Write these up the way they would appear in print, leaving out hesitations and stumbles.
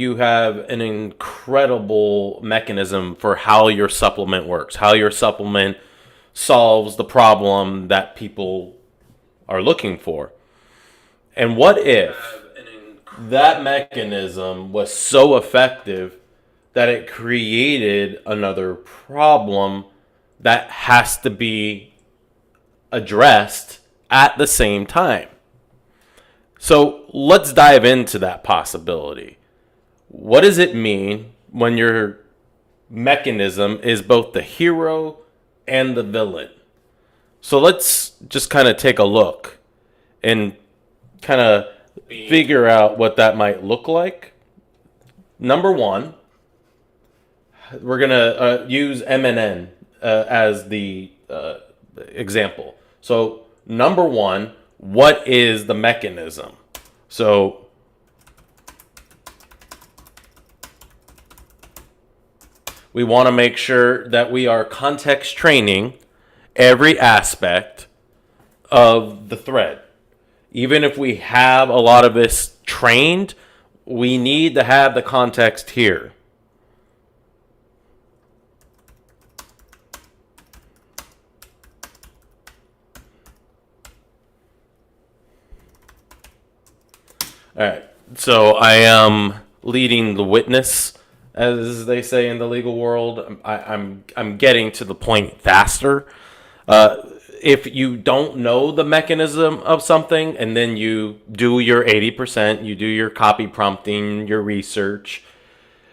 you have an incredible mechanism for how your supplement works, how your supplement solves the problem that people are looking for. And what if that mechanism was so effective that it created another problem that has to be addressed at the same time? So let's dive into that possibility. What does it mean when your mechanism is both the hero and the villain? So let's just kind of take a look and kind of figure out what that might look like. Number one, we're going to use MNN as the example. So, number one, what is the mechanism? So, we want to make sure that we are context training every aspect of the thread. Even if we have a lot of this trained, we need to have the context here. All right, so I am leading the witness, as they say in the legal world. I'm getting to the point faster. If you don't know the mechanism of something, and then you do your 80%, you do your copy prompting, your research,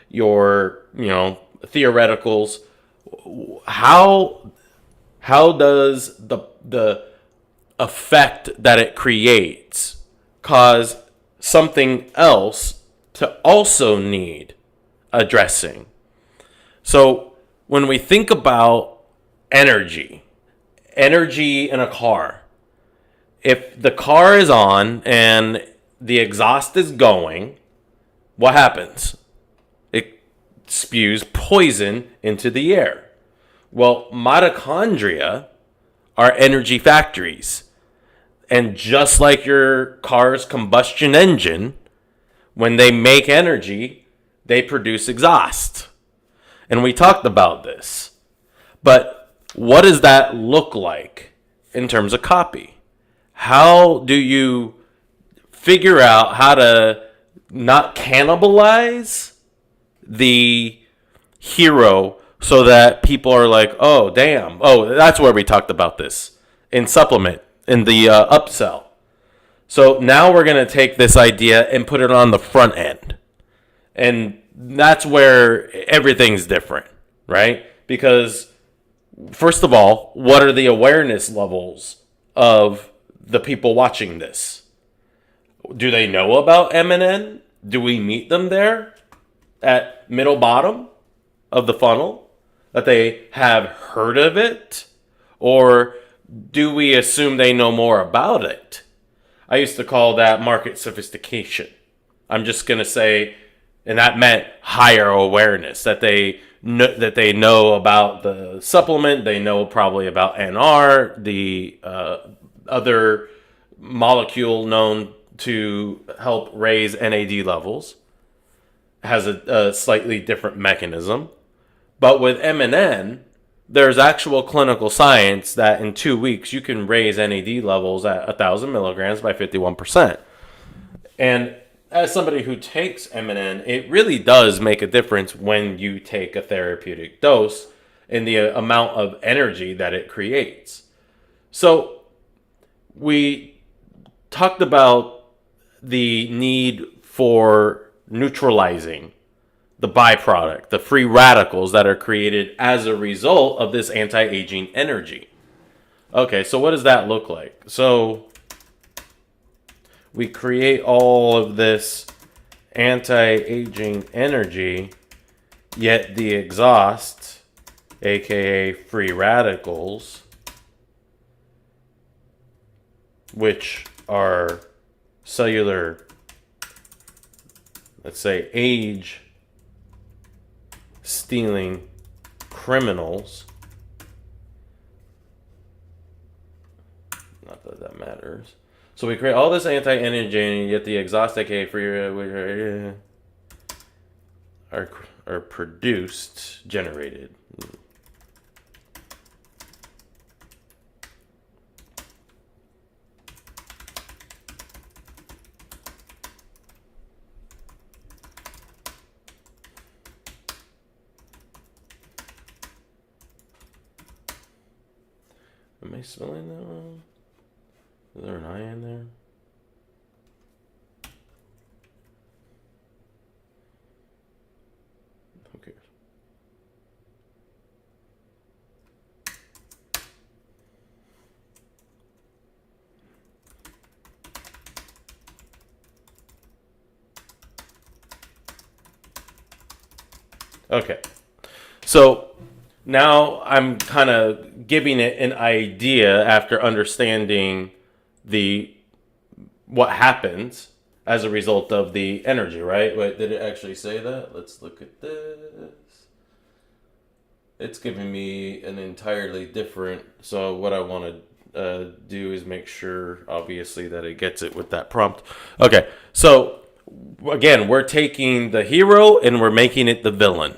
your theoreticals, how does the effect that it creates cause something else to also need addressing? So when we think about energy in a car, if the car is on and the exhaust is going, what happens? It spews poison into the air. Well, mitochondria are energy factories. And just like your car's combustion engine, when they make energy, they produce exhaust. And we talked about this. But what does that look like in terms of copy? How do you figure out how to not cannibalize the hero so that people are like, oh, damn. Oh, that's where we talked about this in supplement, in the upsell. So now we're going to take this idea and put it on the front end. And that's where everything's different, right? Because first of all, what are the awareness levels of the people watching this? Do they know about MNN? Do we meet them there at middle bottom of the funnel? That they have heard of it? Or do we assume they know more about it? I used to call that market sophistication. I'm just going to say, and that meant higher awareness, that they know about the supplement, they know probably about NR, the other molecule known to help raise NAD levels, has a slightly different mechanism. But with MNN, there's actual clinical science that in 2 weeks you can raise NAD levels at 1,000 milligrams by 51%. And as somebody who takes MNN, it really does make a difference when you take a therapeutic dose in the amount of energy that it creates. So we talked about the need for neutralizing the byproduct, the free radicals that are created as a result of this anti-aging energy. Okay, so what does that look like? So we create all of this anti-aging energy, yet the exhaust, aka free radicals, which are cellular, let's say, age stealing criminals. Not that that matters. So we create all this anti-energy, yet the exhaust, aka free, are are produced, generated. Am I spelling that wrong? Is there an I in there? Who cares? Okay. So now I'm kind of giving it an idea after understanding the what happens as a result of the energy, right? Wait, did it actually say that? Let's look at this. It's giving me an entirely different. So what I want to do is make sure, obviously, that it gets it with that prompt. Okay, so again, we're taking the hero and we're making it the villain.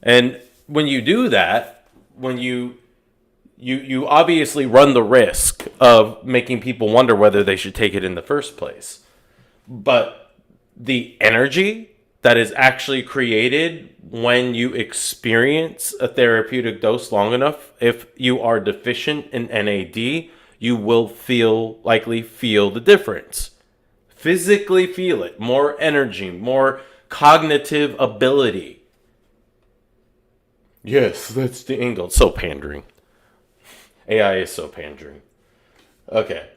And when you do that, when you obviously run the risk of making people wonder whether they should take it in the first place. But the energy that is actually created when you experience a therapeutic dose long enough, if you are deficient in NAD, you will likely feel the difference. Physically feel it. More energy, more cognitive ability. Yes, that's the angle. So pandering. AI is so pandering. Okay,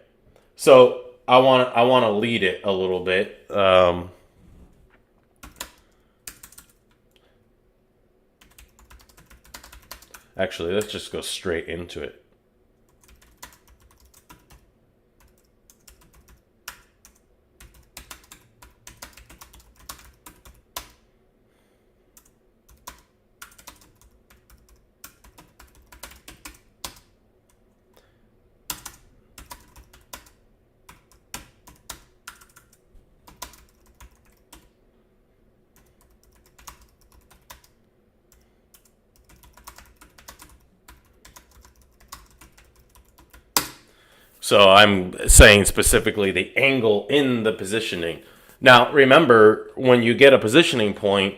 so I want to lead it a little bit. Actually, let's just go straight into it. So I'm saying specifically the angle in the positioning. Now, remember, when you get a positioning point,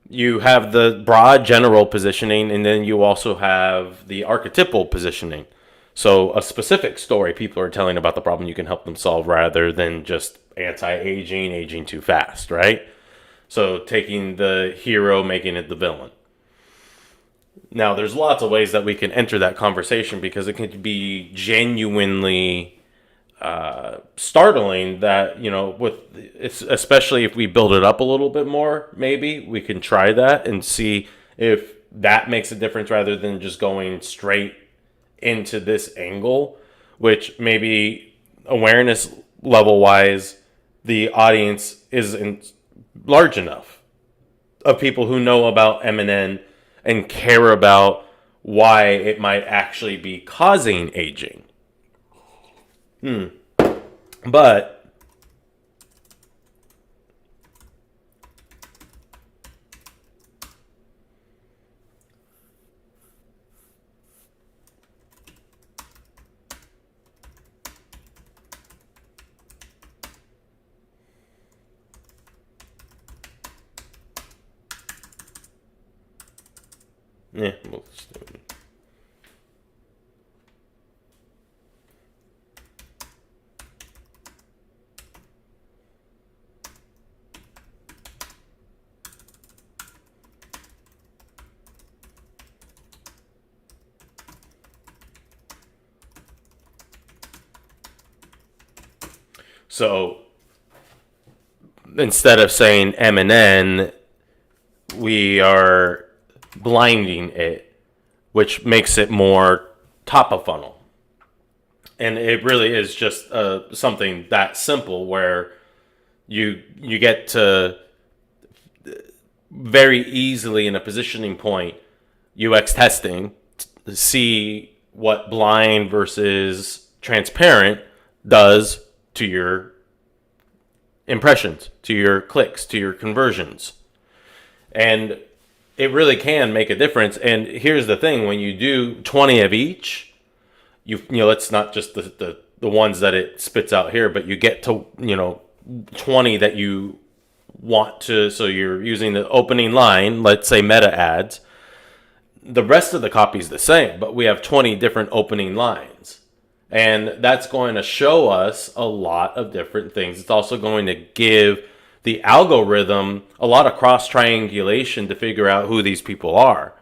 you have the broad general positioning, and then you also have the archetypal positioning. So a specific story people are telling about the problem you can help them solve rather than just anti-aging, aging too fast, right? So taking the hero, making it the villain. Now, there's lots of ways that we can enter that conversation because it can be genuinely startling that, especially if we build it up a little bit more, maybe we can try that and see if that makes a difference rather than just going straight into this angle, which maybe awareness level wise, the audience isn't large enough of people who know about MNN and care about why it might actually be causing aging. But yeah, we'll just do it. So instead of saying MNN, we are blinding it, which makes it more top of funnel. And it really is just something that simple where you get to very easily in a positioning point UX testing to see what blind versus transparent does to your impressions, to your clicks, to your conversions. And it really can make a difference. And here's the thing: when you do 20 of each, you know, it's not just the ones that it spits out here, but you get to, 20 that you want to. So you're using the opening line, let's say meta ads. The rest of the copy is the same, but we have 20 different opening lines. And that's going to show us a lot of different things. It's also going to give the algorithm a lot of cross triangulation to figure out who these people are,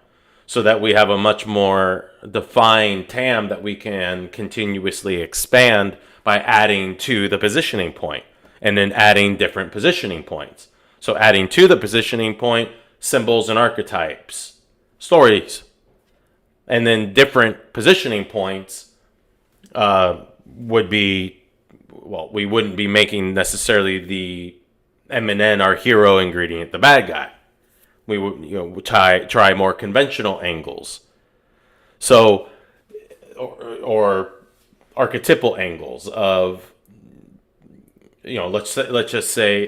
so that we have a much more defined TAM that we can continuously expand by adding to the positioning point, and then adding different positioning points. So adding to the positioning point, symbols and archetypes, stories, and then different positioning points would be, well, we wouldn't be making necessarily the MNN, our hero ingredient, the bad guy. We would, try more conventional angles. So, or archetypal angles of, let's just say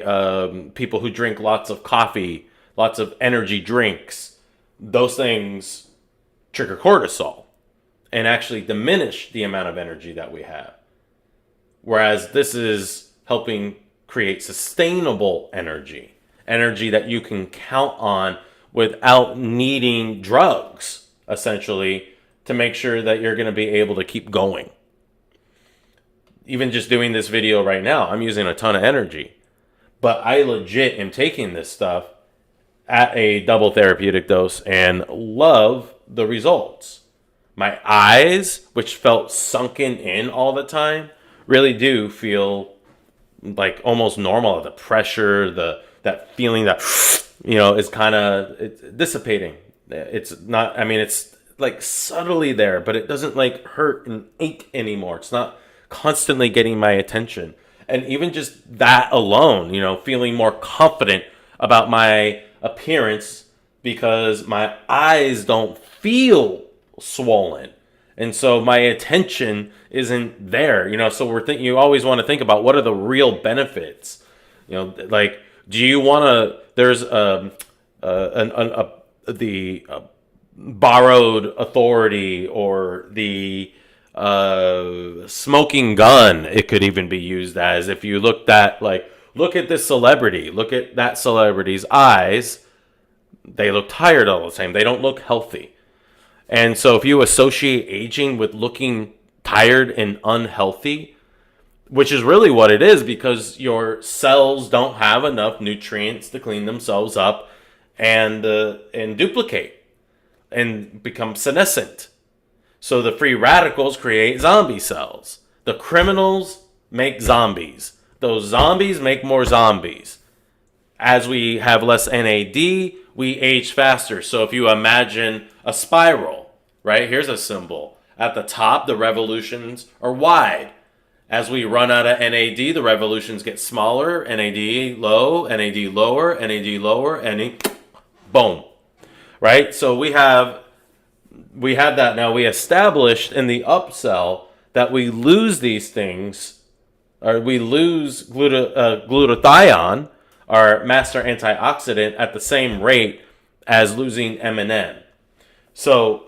people who drink lots of coffee, lots of energy drinks. Those things trigger cortisol and actually diminish the amount of energy that we have. Whereas this is helping create sustainable energy that you can count on without needing drugs, essentially, to make sure that you're going to be able to keep going. Even just doing this video right now, I'm using a ton of energy. But I legit am taking this stuff at a double therapeutic dose and love the results. My eyes, which felt sunken in all the time, really do feel like almost normal. The pressure, that feeling that, is kind of dissipating. It's not, it's like subtly there, but it doesn't like hurt and ache anymore. It's not constantly getting my attention. And even just that alone, feeling more confident about my appearance because my eyes don't feel swollen. And so my attention isn't there, so you always want to think about what are the real benefits, like, do you want to, there's the borrowed authority, or the smoking gun, it could even be used as, if you looked at, like, look at this celebrity, look at that celebrity's eyes, they look tired all the time, they don't look healthy. And so if you associate aging with looking tired and unhealthy, which is really what it is, because your cells don't have enough nutrients to clean themselves up and duplicate and become senescent. So the free radicals create zombie cells. The criminals make zombies. Those zombies make more zombies. As we have less NAD, we age faster. So if you imagine a spiral, right? Here's a symbol. At the top, the revolutions are wide. As we run out of NAD, the revolutions get smaller. NAD low, NAD lower, NAD lower, NAD, boom. Right? So we have that now. We established in the upsell that we lose these things, or we lose glutathione, our master antioxidant, at the same rate as losing MNN. So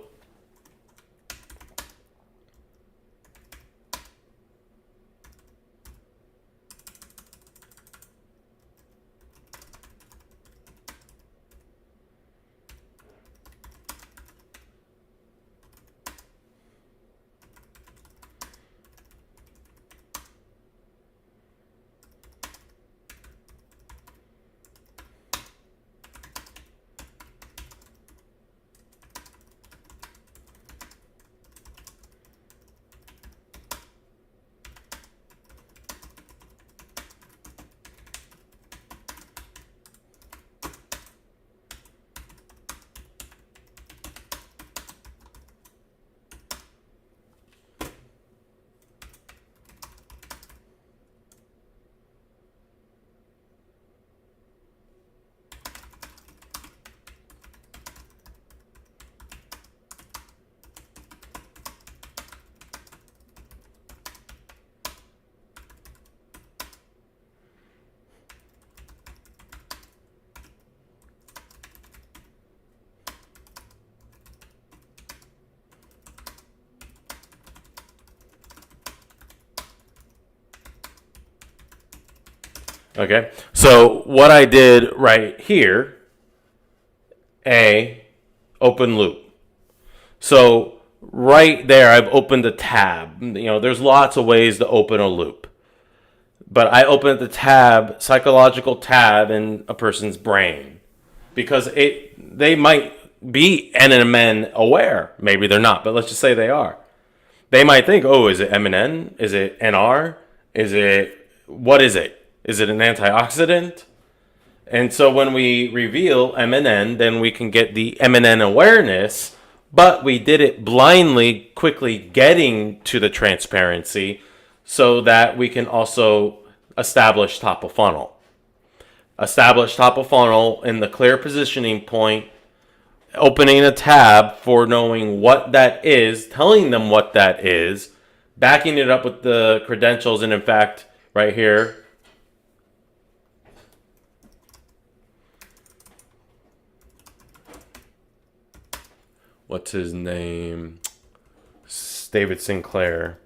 Okay. So what I did right here, open loop. So right there, I've opened a tab. There's lots of ways to open a loop. But I opened the tab, psychological tab in a person's brain. Because they might be NMN aware. Maybe they're not, but let's just say they are. They might think, oh, is it MNN? Is it NR? What is it? Is it an antioxidant? And so when we reveal MNN, then we can get the MNN awareness, but we did it blindly, quickly getting to the transparency so that we can also establish top of funnel. Establish top of funnel in the clear positioning point, opening a tab for knowing what that is, telling them what that is, backing it up with the credentials, and in fact, right here, what's his name? David Sinclair.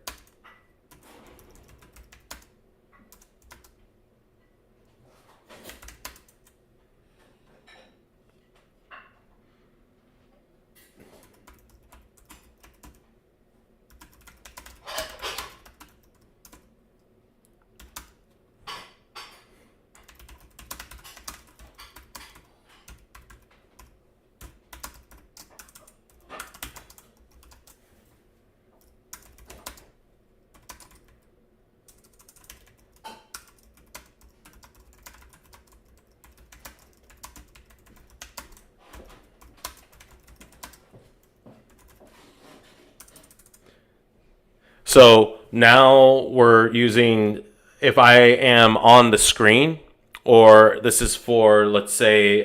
So now we're using, if I am on the screen, or this is for, let's say,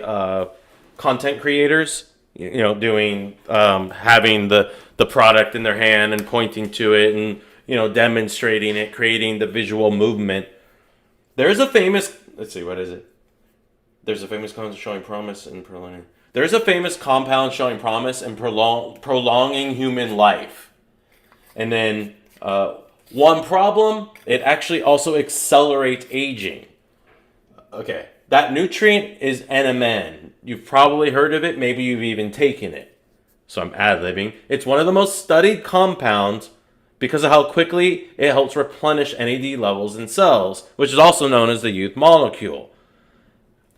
content creators, doing, having the product in their hand and pointing to it and, demonstrating it, creating the visual movement. There's a famous, let's see, what is it? There's a famous compound showing promise and prolonging. There's a famous compound showing promise and prolonging human life. And then one problem, it actually also accelerates aging. Okay, that nutrient is NMN. You've probably heard of it. Maybe you've even taken it. So I'm ad-libbing. It's one of the most studied compounds because of how quickly it helps replenish NAD levels in cells, which is also known as the youth molecule.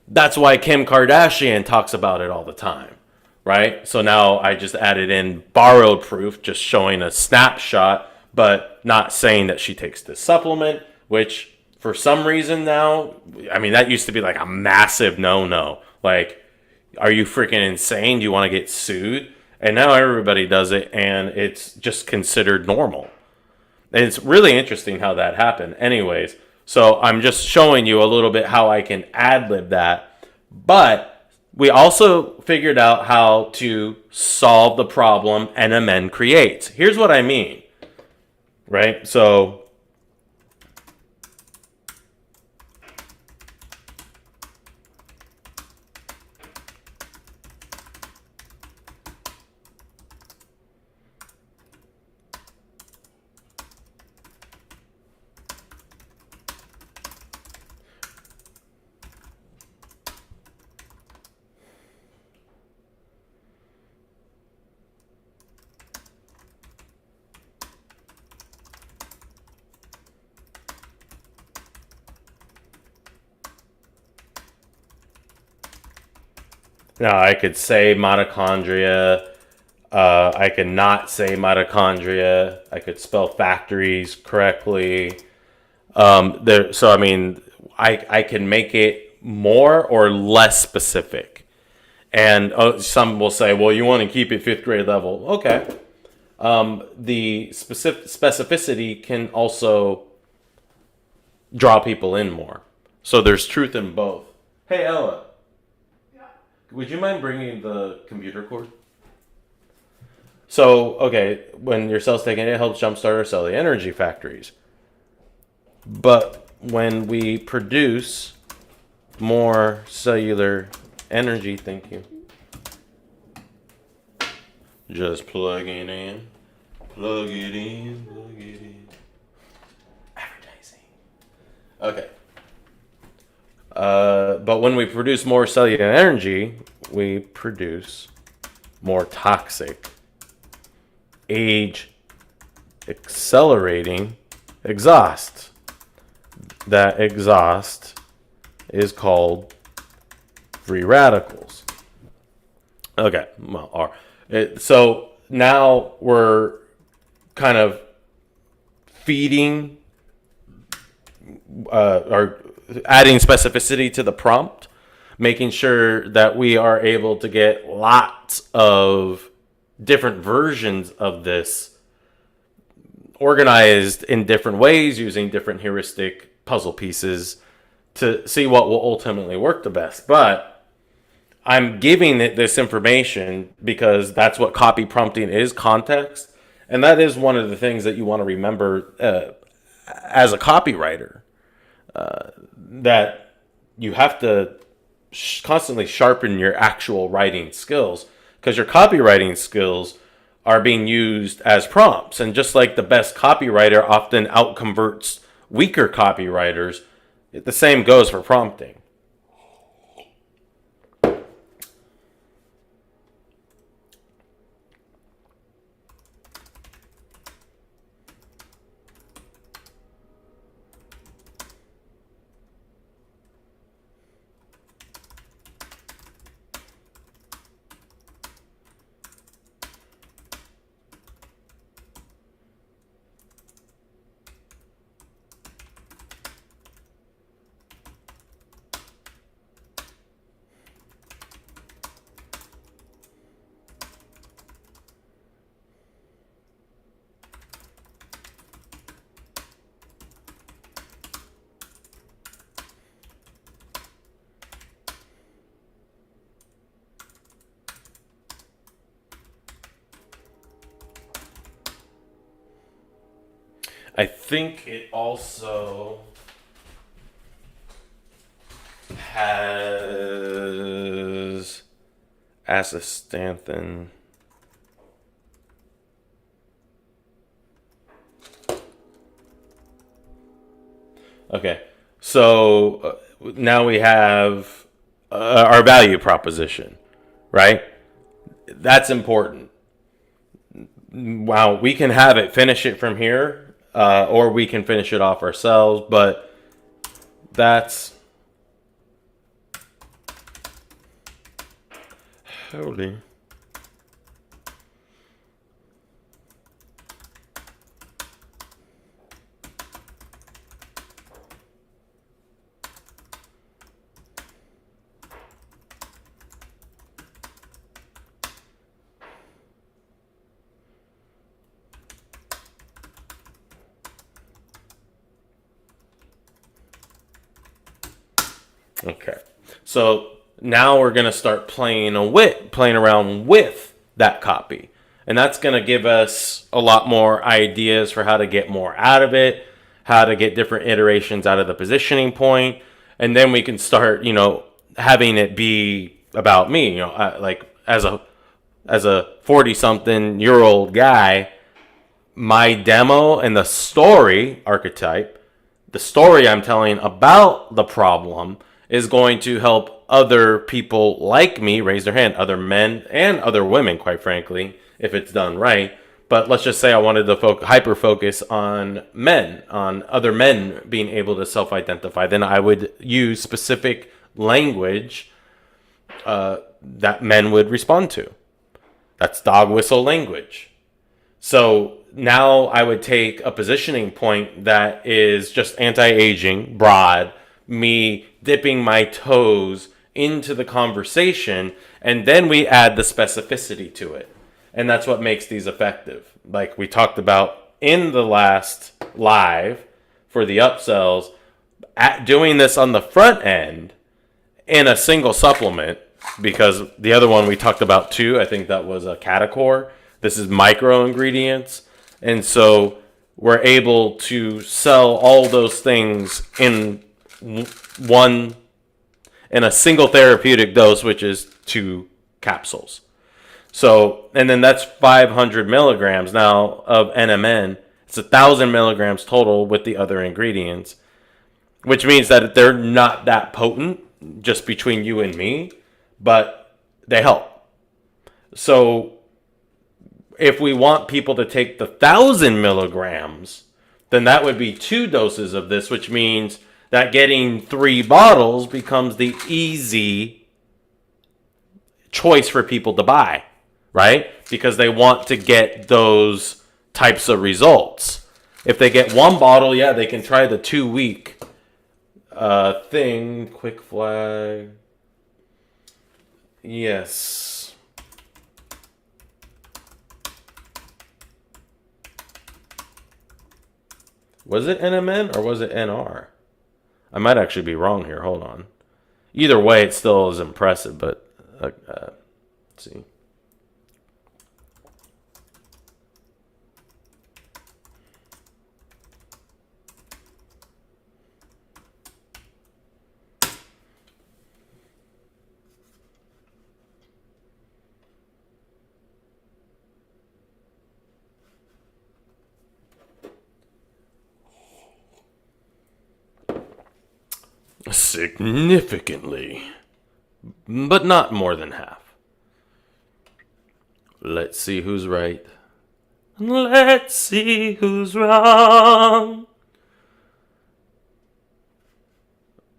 That's why Kim Kardashian talks about it all the time, right? So now I just added in borrowed proof, just showing a snapshot, but not saying that she takes this supplement, which for some reason now, I mean, that used to be like a massive no-no. Like, are you freaking insane? Do you want to get sued? And now everybody does it, and it's just considered normal. And it's really interesting how that happened. Anyways, so I'm just showing you a little bit how I can ad-lib that. But we also figured out how to solve the problem NMN creates. Here's what I mean. Right? So now I could say mitochondria. I could not say mitochondria. I could spell factories correctly. So I mean, I can make it more or less specific. And some will say, well, you want to keep it fifth grade level. Okay. The specificity can also draw people in more. So there's truth in both. Hey, Ella. Yeah. Would you mind bringing the computer cord? So, okay, when your cell's taken, it helps jumpstart our cellular energy factories. But when we produce more cellular energy, thank you. Just plug it in. Plug it in. Plug it in. Advertising. Okay. But when we produce more cellular energy, we produce more toxic, age accelerating exhaust. That exhaust is called free radicals. Okay, well, so now we're kind of feeding or adding specificity to the prompt, making sure that we are able to get lots of different versions of this organized in different ways using different heuristic puzzle pieces to see what will ultimately work the best. But I'm giving it this information because that's what copy prompting is, context. And that is one of the things that you want to remember as a copywriter, that you have to constantly sharpen your actual writing skills, because your copywriting skills are being used as prompts. And just like the best copywriter often outconverts weaker copywriters, the same goes for prompting. I think it also has astaxanthin. Okay, so now we have our value proposition, right? That's important. Wow, we can have it finish it from here, or we can finish it off ourselves, but that's... Holy... Okay, so now we're gonna start playing around with that copy, and that's gonna give us a lot more ideas for how to get more out of it, how to get different iterations out of the positioning point, and then we can start, having it be about me. Like as a 40-something-year-old guy, my demo and the story archetype, the story I'm telling about the problem, is going to help other people like me raise their hand, other men and other women, quite frankly, if it's done right. But let's just say I wanted to hyper focus on men, on other men being able to self-identify. Then I would use specific language that men would respond to. That's dog whistle language. So now I would take a positioning point that is just anti-aging, broad, me dipping my toes into the conversation, and then we add the specificity to it. And that's what makes these effective. Like we talked about in the last live for the upsells, doing this on the front end in a single supplement, because the other one we talked about too, I think that was a Catacore. This is micro ingredients. And so we're able to sell all those things in a single therapeutic dose, which is 2 capsules. So, and then that's 500 milligrams now of NMN. It's 1,000 milligrams total with the other ingredients. which means that they're not that potent just between you and me, but they help. So if we want people to take the 1,000 milligrams, then that would be 2 doses of this, which means that getting 3 bottles becomes the easy choice for people to buy, right? Because they want to get those types of results. If they get 1 bottle, yeah, they can try the 2-week thing. Quick flag. Yes. Was it NMN or was it NR? I might actually be wrong here. Hold on. Either way, it still is impressive, but let's see. Significantly, but not more than half. Let's see who's right. Let's see who's wrong.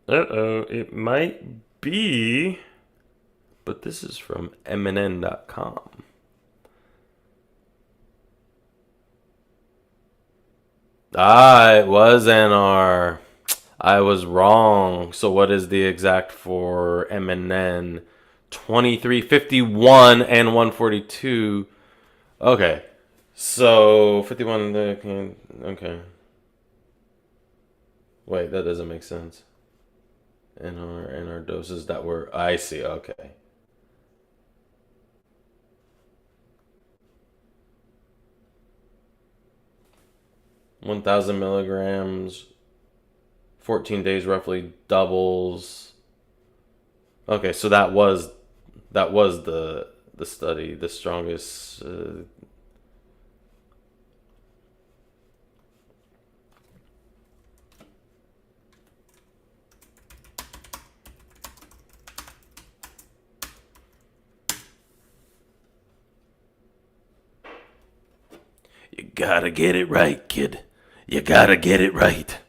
Uh-oh, it might be, but this is from MNN.com. It was NR. I was wrong. So what is the exact for MNN? 2351 and 142. Okay. So 51. Okay. Wait, that doesn't make sense. NR doses that were. I see. Okay. 1,000 milligrams. 14 days roughly doubles. Okay, so that was the study, the strongest. You gotta get it right, kid. You gotta get it right.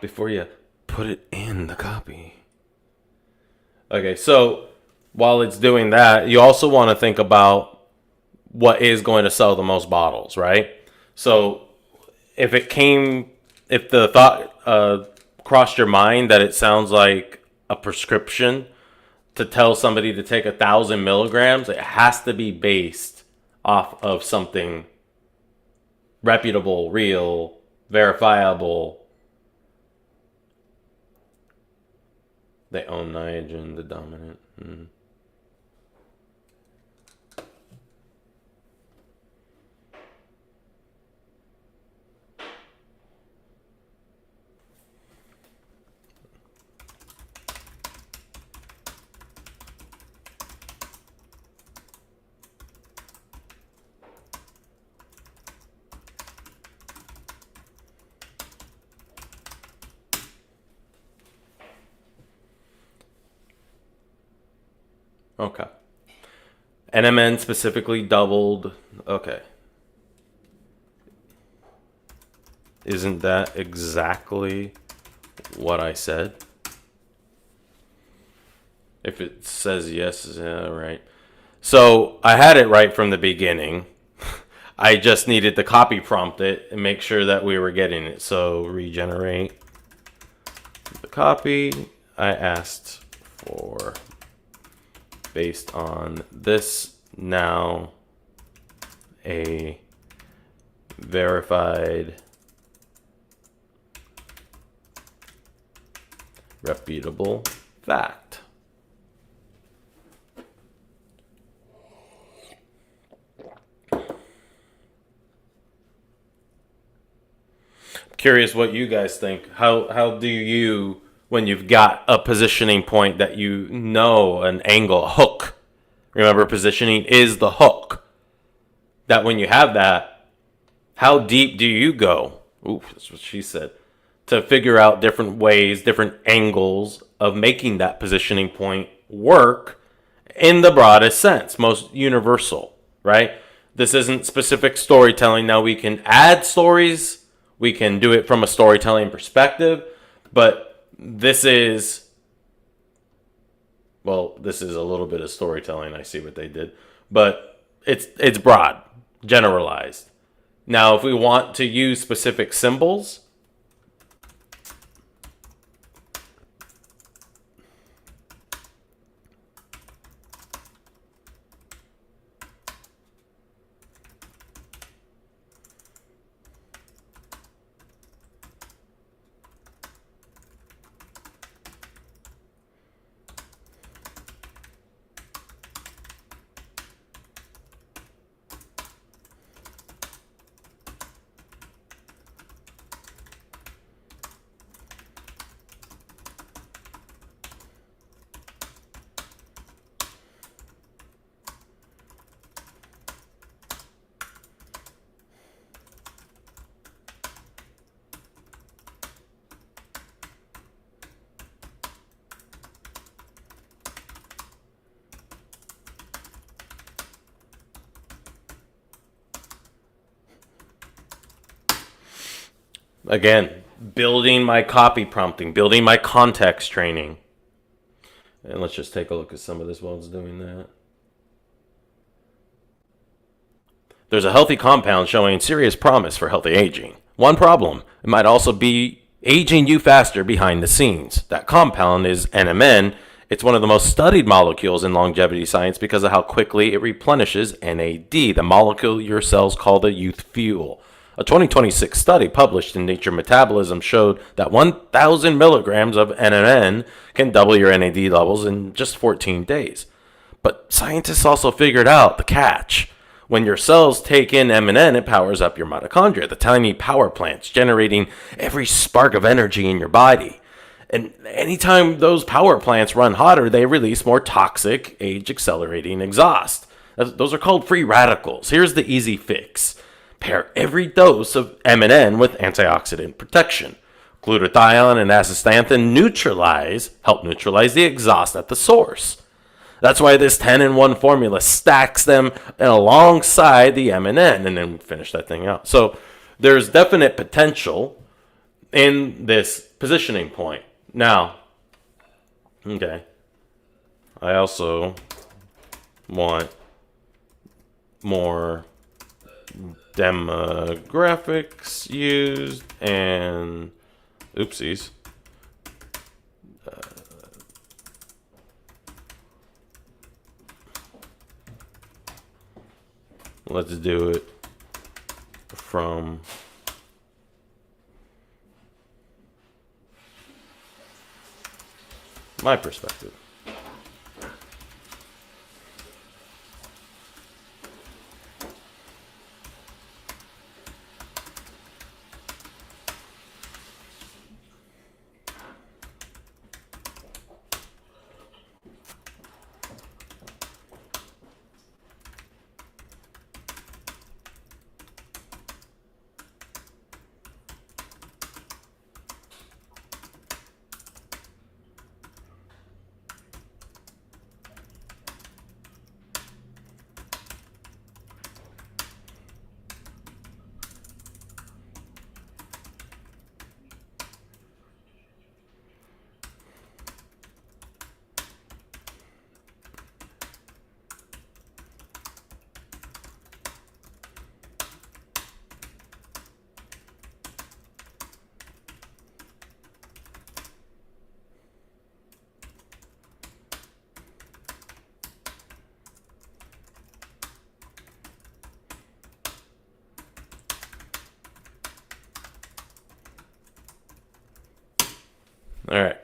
Before you put it in the copy. Okay, so while it's doing that, you also want to think about what is going to sell the most bottles, right? So if the thought crossed your mind that it sounds like a prescription to tell somebody to take 1,000 milligrams, it has to be based off of something reputable, real, verifiable. They own Niagen, the dominant. Okay. NMN specifically doubled. Okay. Isn't that exactly what I said? If it says yes, yeah, right. So I had it right from the beginning. I just needed to copy prompt it and make sure that we were getting it. So regenerate the copy. I asked for based on this now a verified reputable fact. Curious what you guys think. How do you, when you've got a positioning point that you know, an angle, a hook. Remember, positioning is the hook. That when you have that, How deep do you go? Ooh, that's what she said. To figure out different ways, different angles of making that positioning point work in the broadest sense, most universal, right? This isn't specific storytelling. Now we can add stories, we can do it from a storytelling perspective, but this is a little bit of storytelling. I see what they did, but it's broad, generalized. Now, if we want to use specific symbols, again, building my copy prompting, building my context training. And let's just take a look at some of this while it's doing that. There's a healthy compound showing serious promise for healthy aging. One problem, it might also be aging you faster behind the scenes. That compound is NMN. It's one of the most studied molecules in longevity science because of how quickly it replenishes NAD, the molecule your cells call the youth fuel. A 2026 study published in Nature Metabolism showed that 1,000 milligrams of NMN can double your NAD levels in just 14 days. But scientists also figured out the catch. When your cells take in MNN, it powers up your mitochondria, the tiny power plants generating every spark of energy in your body. And anytime those power plants run hotter, they release more toxic, age-accelerating exhaust. Those are called free radicals. Here's the easy fix. Pair every dose of MNN with antioxidant protection. Glutathione and astaxanthin help neutralize the exhaust at the source. That's why this 10-in-1 formula stacks them alongside the MNN and then finish that thing out. So there's definite potential in this positioning point. Now, okay, I also want more demographics used and oopsies. Let's do it from my perspective. All right.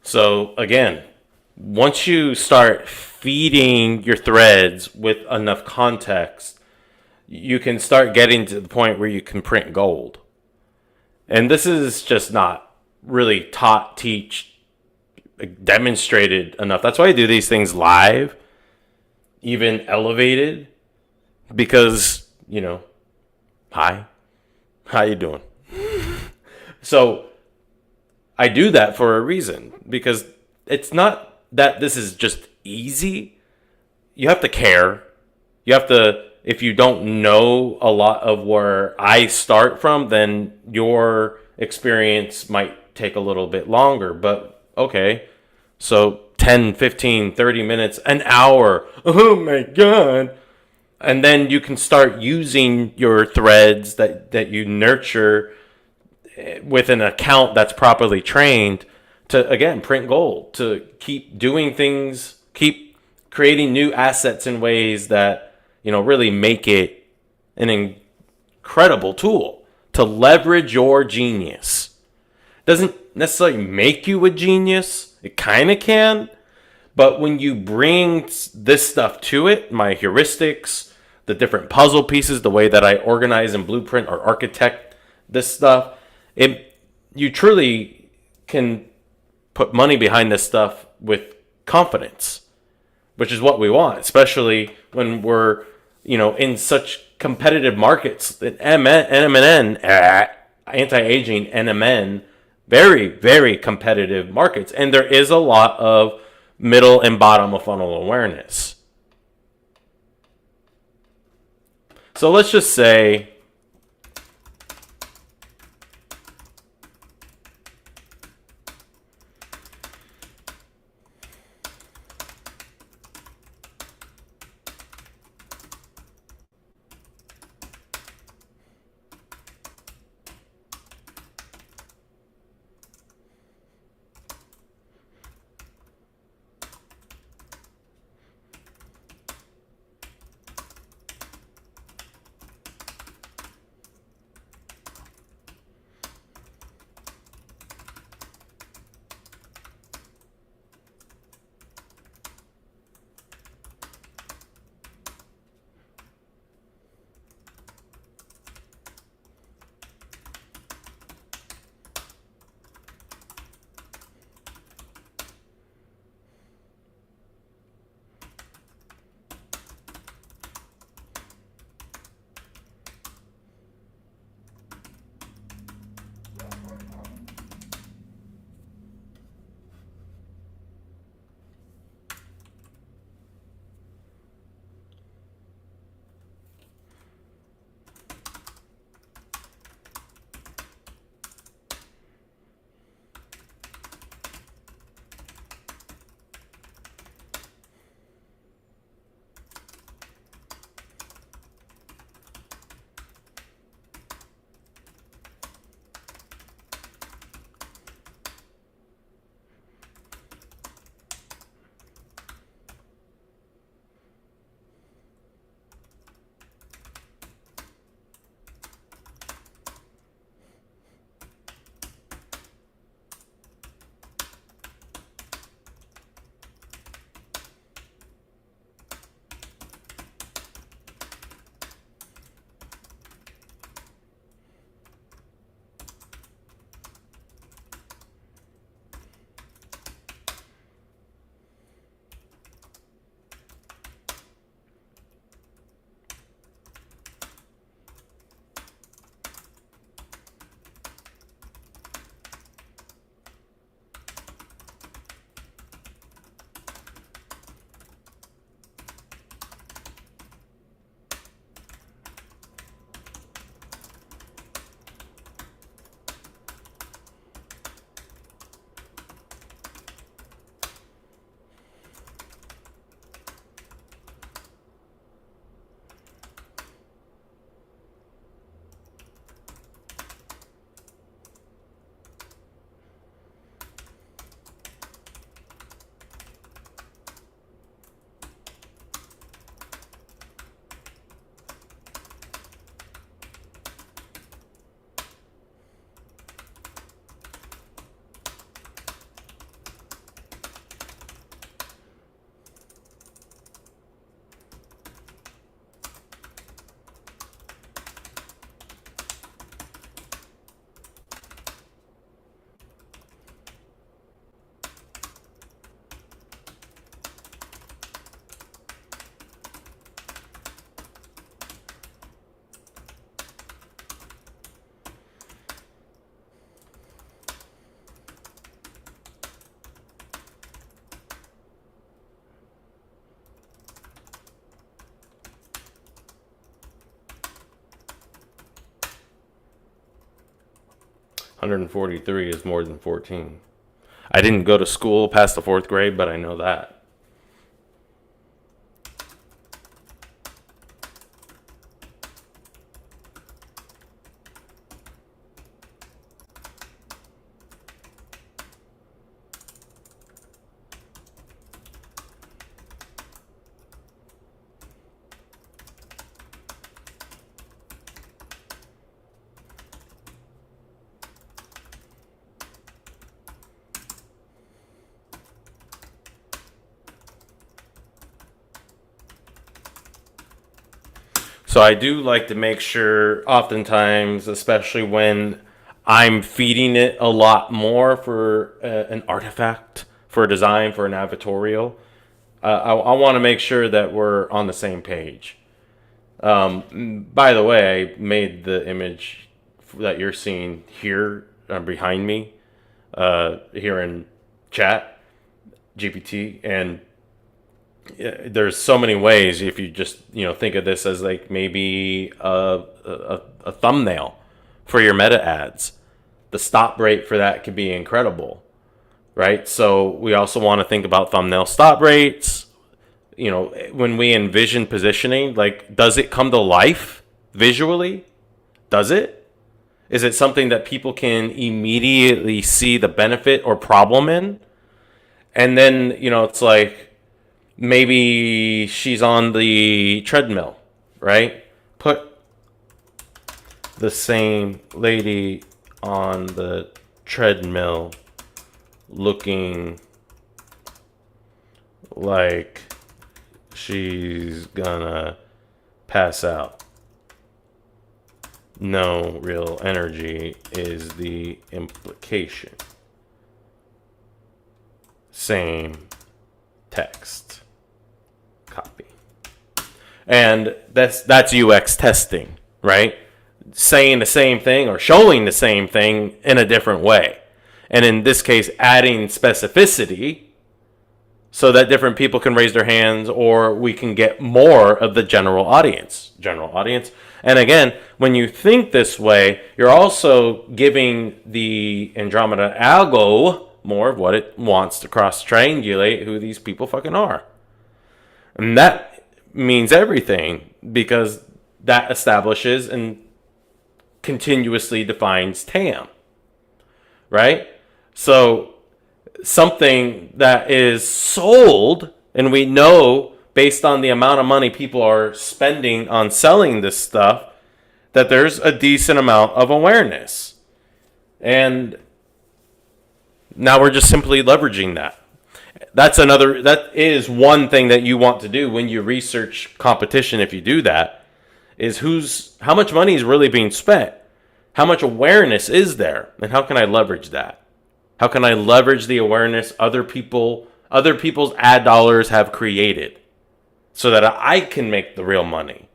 So again, once you start feeding your threads with enough context, you can start getting to the point where you can print gold. And this is just not really taught, demonstrated enough. That's why I do these things live, even elevated, because, hi, How you doing? So I do that for a reason because it's not that this is just easy. You have to care. You have to, if you don't know a lot of where I start from, then your experience might take a little bit longer. But okay, so 10, 15, 30 minutes, an hour. Oh my God. And then you can start using your threads that you nurture with an account that's properly trained to, again, print gold, to keep doing things, keep creating new assets in ways that, really make it an incredible tool to leverage your genius. Doesn't necessarily make you a genius. It kind of can. But when you bring this stuff to it, my heuristics, the different puzzle pieces, the way that I organize and blueprint or architect this stuff, you truly can put money behind this stuff with confidence, which is what we want, especially when we're, in such competitive markets. That NMN, anti-aging NMN, very, very competitive markets. And there is a lot of middle and bottom of funnel awareness. So let's just say 143 is more than 14. I didn't go to school past the 4th grade, but I know that. So I do like to make sure, oftentimes, especially when I'm feeding it a lot more for an artifact, for a design, for an advertorial, I want to make sure that we're on the same page. By the way, I made the image that you're seeing here behind me, here in chat, GPT, and there's so many ways. If you just think of this as like maybe a thumbnail for your meta ads, the stop rate for that could be incredible, right? So we also want to think about thumbnail stop rates. When we envision positioning, like, does it come to life visually? Does it? Is it something that people can immediately see the benefit or problem in? And then it's like, maybe she's on the treadmill, right? Put the same lady on the treadmill looking like she's gonna pass out. No real energy is the implication. Same text. Copy. And that's UX testing, right? Saying the same thing or showing the same thing in a different way. And in this case, adding specificity so that different people can raise their hands, or we can get more of the general audience. And again, when you think this way, you're also giving the Andromeda algo more of what it wants to cross-triangulate who these people fucking are. And that means everything, because that establishes and continuously defines TAM, right? So something that is sold, and we know based on the amount of money people are spending on selling this stuff, that there's a decent amount of awareness. And now we're just simply leveraging that. That is one thing that you want to do when you research competition. If you do that, is how much money is really being spent? How much awareness is there? And how can I leverage that? How can I leverage the awareness other people's ad dollars have created so that I can make the real money?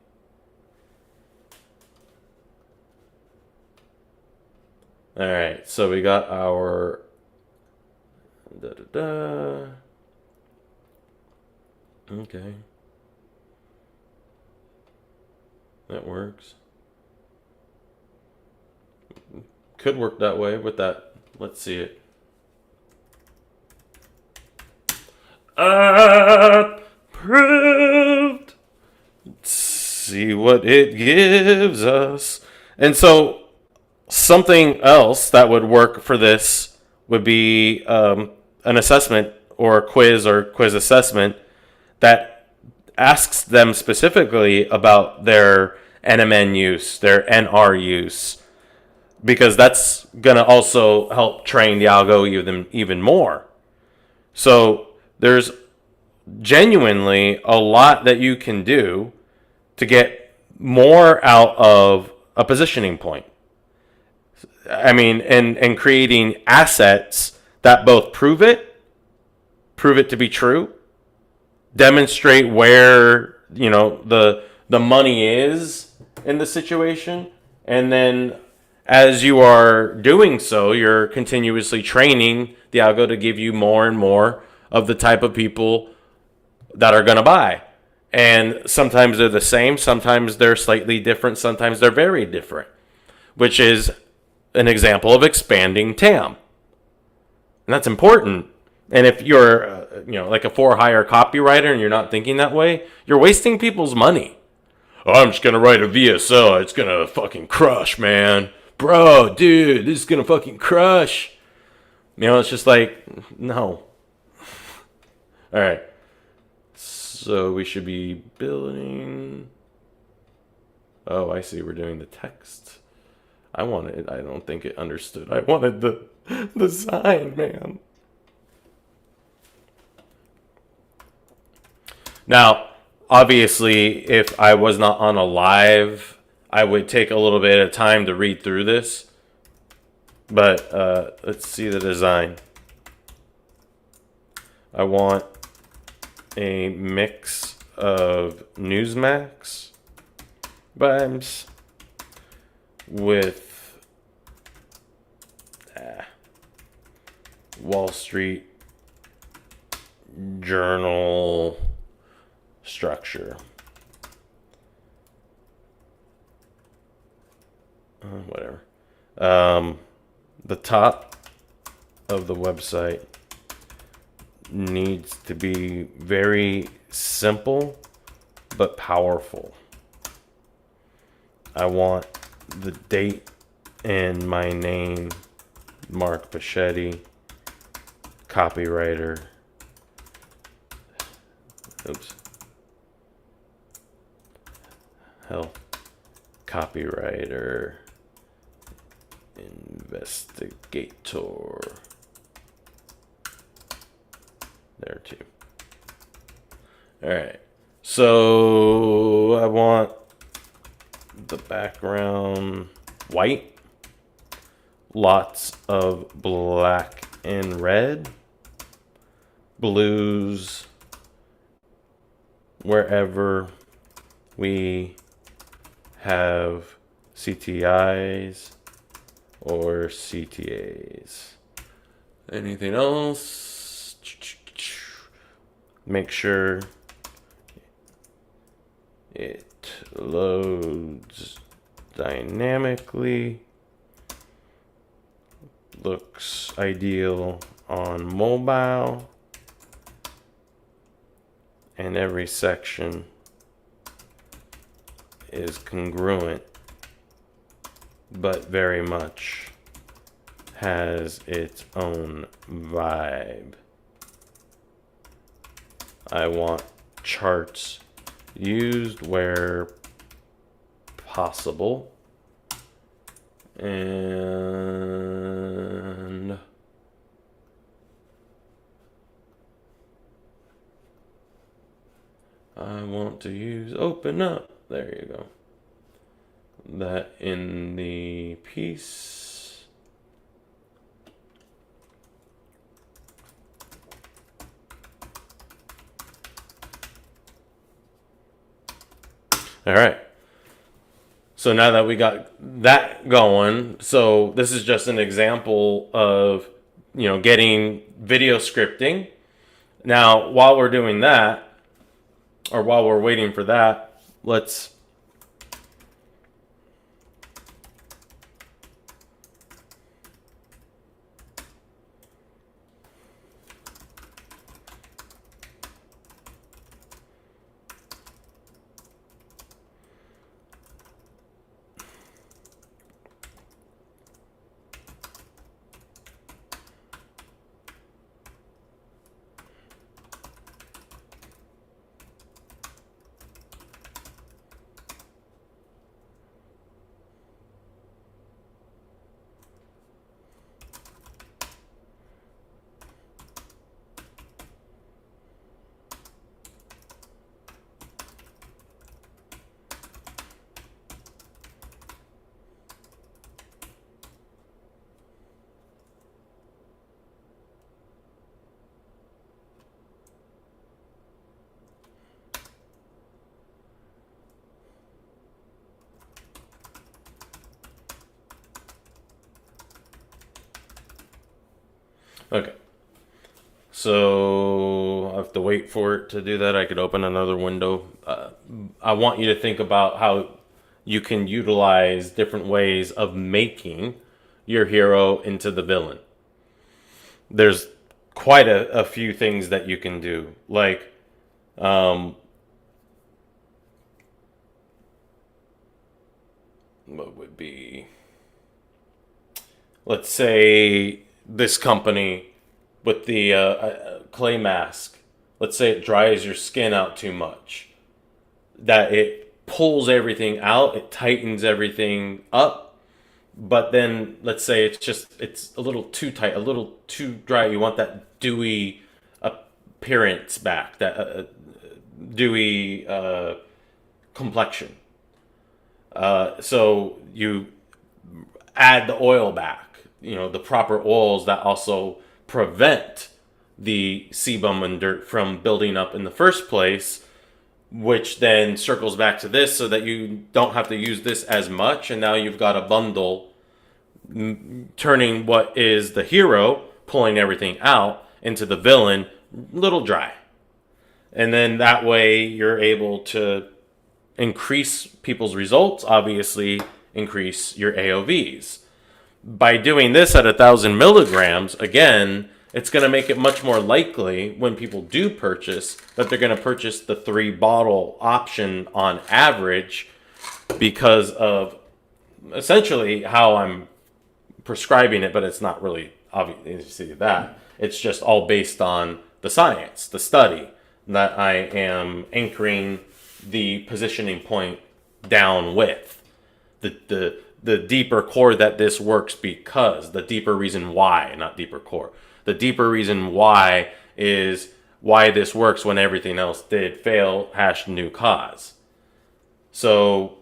All right, so we got our Okay. That works. Could work that way with that. Let's see it. Approved. Let's see what it gives us. And so something else that would work for this would be an assessment or a quiz assessment that asks them specifically about their NMN use, their NR use, because that's going to also help train the algo even more. So there's genuinely a lot that you can do to get more out of a positioning point. I mean, and creating assets that both prove it to be true, demonstrate where the money is in the situation, and then as you are doing so, you're continuously training the algo to give you more and more of the type of people that are going to buy. And sometimes they're the same, sometimes they're slightly different, sometimes they're very different, which is an example of expanding TAM. And that's important. And if you're, like a for-hire copywriter and you're not thinking that way, you're wasting people's money. Oh, I'm just going to write a VSL. It's going to fucking crush, man. Bro, dude, this is going to fucking crush. It's just like, no. All right. So we should be building. Oh, I see. We're doing the text. I don't think it understood. I wanted the sign, man. Now, obviously, if I was not on a live, I would take a little bit of time to read through this. But let's see the design. I want a mix of Newsmax vibes with Wall Street Journal structure. Whatever. The top of the website needs to be very simple but powerful. I want the date and my name, Mark Pachetti, copywriter. Copywriter, investigator. There too. All right. So I want the background white, lots of black and red, blues wherever we have CTIs or CTAs. Anything else? Make sure it loads dynamically. Looks ideal on mobile. And every section is congruent, but very much has its own vibe. I want charts used where possible, and I want to use open up. There you go. That in the piece. All right. So now that we got that going, so this is just an example of, getting video scripting. Now, while we're doing that, or while we're waiting for that, let's okay. So I have to wait for it to do that. I could open another window. I want you to think about how you can utilize different ways of making your hero into the villain. There's quite a few things that you can do. Like, what would be, let's say this company with the clay mask, let's say it dries your skin out too much, that it pulls everything out, it tightens everything up, but then let's say it's a little too tight, a little too dry. You want that dewy appearance back, that dewy complexion. So you add the oil back, the proper oils that also prevent the sebum and dirt from building up in the first place, which then circles back to this so that you don't have to use this as much. And now you've got a bundle turning what is the hero, pulling everything out, into the villain, little dry. And then that way you're able to increase people's results, obviously increase your AOVs. By doing this at 1,000 milligrams, again, it's going to make it much more likely when people do purchase that they're going to purchase the 3-bottle option on average, because of essentially how I'm prescribing it, but it's not really obviously that. It's just all based on the science, the study, that I am anchoring the positioning point down with. The deeper core that this works, because the deeper reason why, not deeper core, the deeper reason why is why this works when everything else did fail, #new cause. So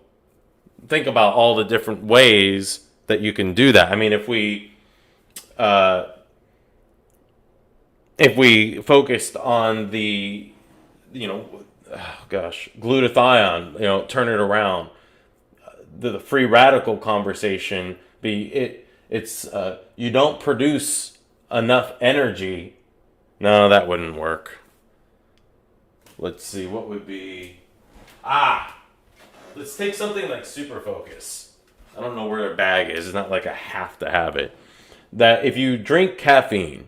think about all the different ways that you can do that. I mean, if we focused on the, glutathione, turn it around, the free radical conversation it's you don't produce enough energy. No, that wouldn't work. Let's see, what would be, let's take something like super focus. I don't know where their bag is. It's not like I have to have it. That if you drink caffeine,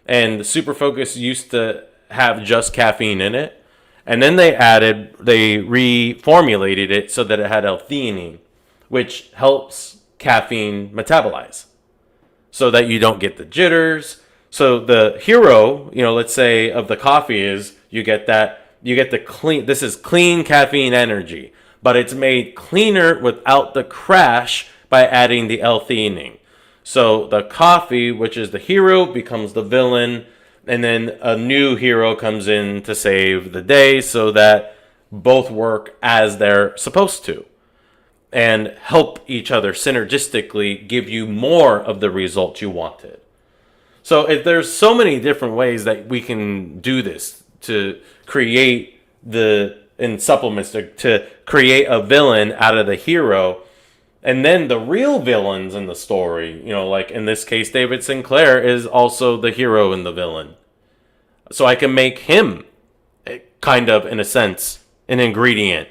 and the super focus used to have just caffeine in it, and then they reformulated it so that it had L-theanine, which helps caffeine metabolize so that you don't get the jitters. So the hero, let's say, of the coffee is you get the clean, this is clean caffeine energy, but it's made cleaner without the crash by adding the L-theanine. So the coffee, which is the hero, becomes the villain, and then a new hero comes in to save the day so that both work as they're supposed to and help each other synergistically give you more of the result you wanted. So there's so many different ways that we can do this to create in supplements to create a villain out of the hero. And then the real villains in the story, like in this case, David Sinclair is also the hero and the villain. So I can make him kind of, in a sense, an ingredient.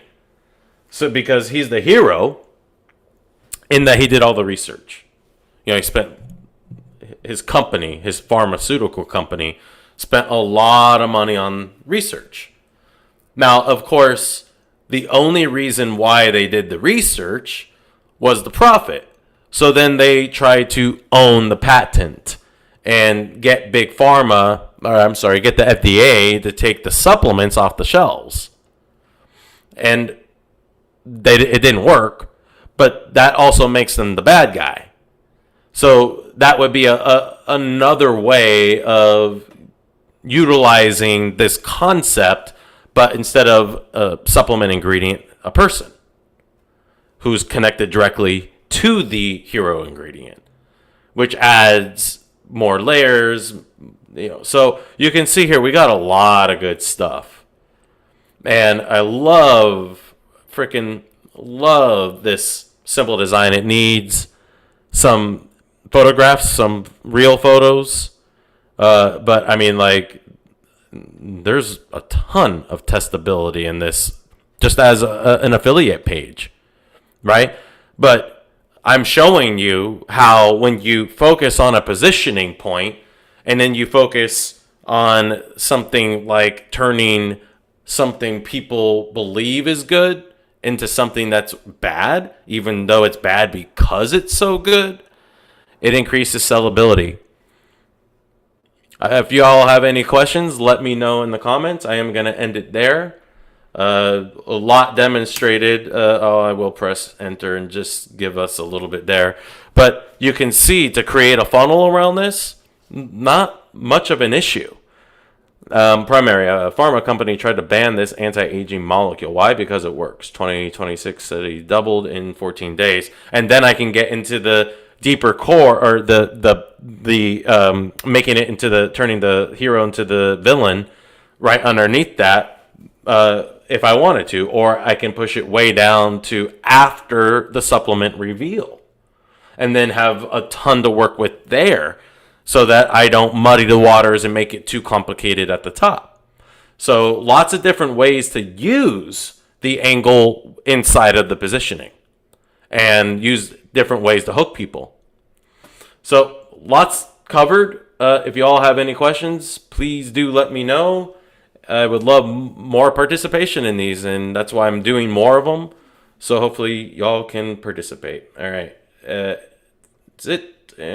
So because he's the hero in that he did all the research. He spent his company, his pharmaceutical company, spent a lot of money on research. Now, of course, the only reason why they did the research was the profit. So then they tried to own the patent and get get the FDA to take the supplements off the shelves. And it didn't work, but that also makes them the bad guy. So that would be another way of utilizing this concept, but instead of a supplement ingredient, a person who's connected directly to the hero ingredient, which adds more layers. So you can see here we got a lot of good stuff, and I freaking love this simple design. It needs some photographs, some real photos, but I mean, there's a ton of testability in this, just as an affiliate page. Right? But I'm showing you how when you focus on a positioning point and then you focus on something like turning something people believe is good into something that's bad, even though it's bad because it's so good, it increases sellability. If you all have any questions, let me know in the comments. I am going to end it there. A lot demonstrated. I will press enter and just give us a little bit there. But you can see to create a funnel around this, not much of an issue. Primary, a pharma company tried to ban this anti-aging molecule. Why? Because it works. 2026 study doubled in 14 days. And then I can get into the deeper core, or the making it into the turning the hero into the villain right underneath that, if I wanted to, or I can push it way down to after the supplement reveal and then have a ton to work with there so that I don't muddy the waters and make it too complicated at the top. So lots of different ways to use the angle inside of the positioning and use different ways to hook people. So lots covered. If you all have any questions, please do let me know. I would love more participation in these, and that's why I'm doing more of them. So hopefully y'all can participate. All right. That's it. And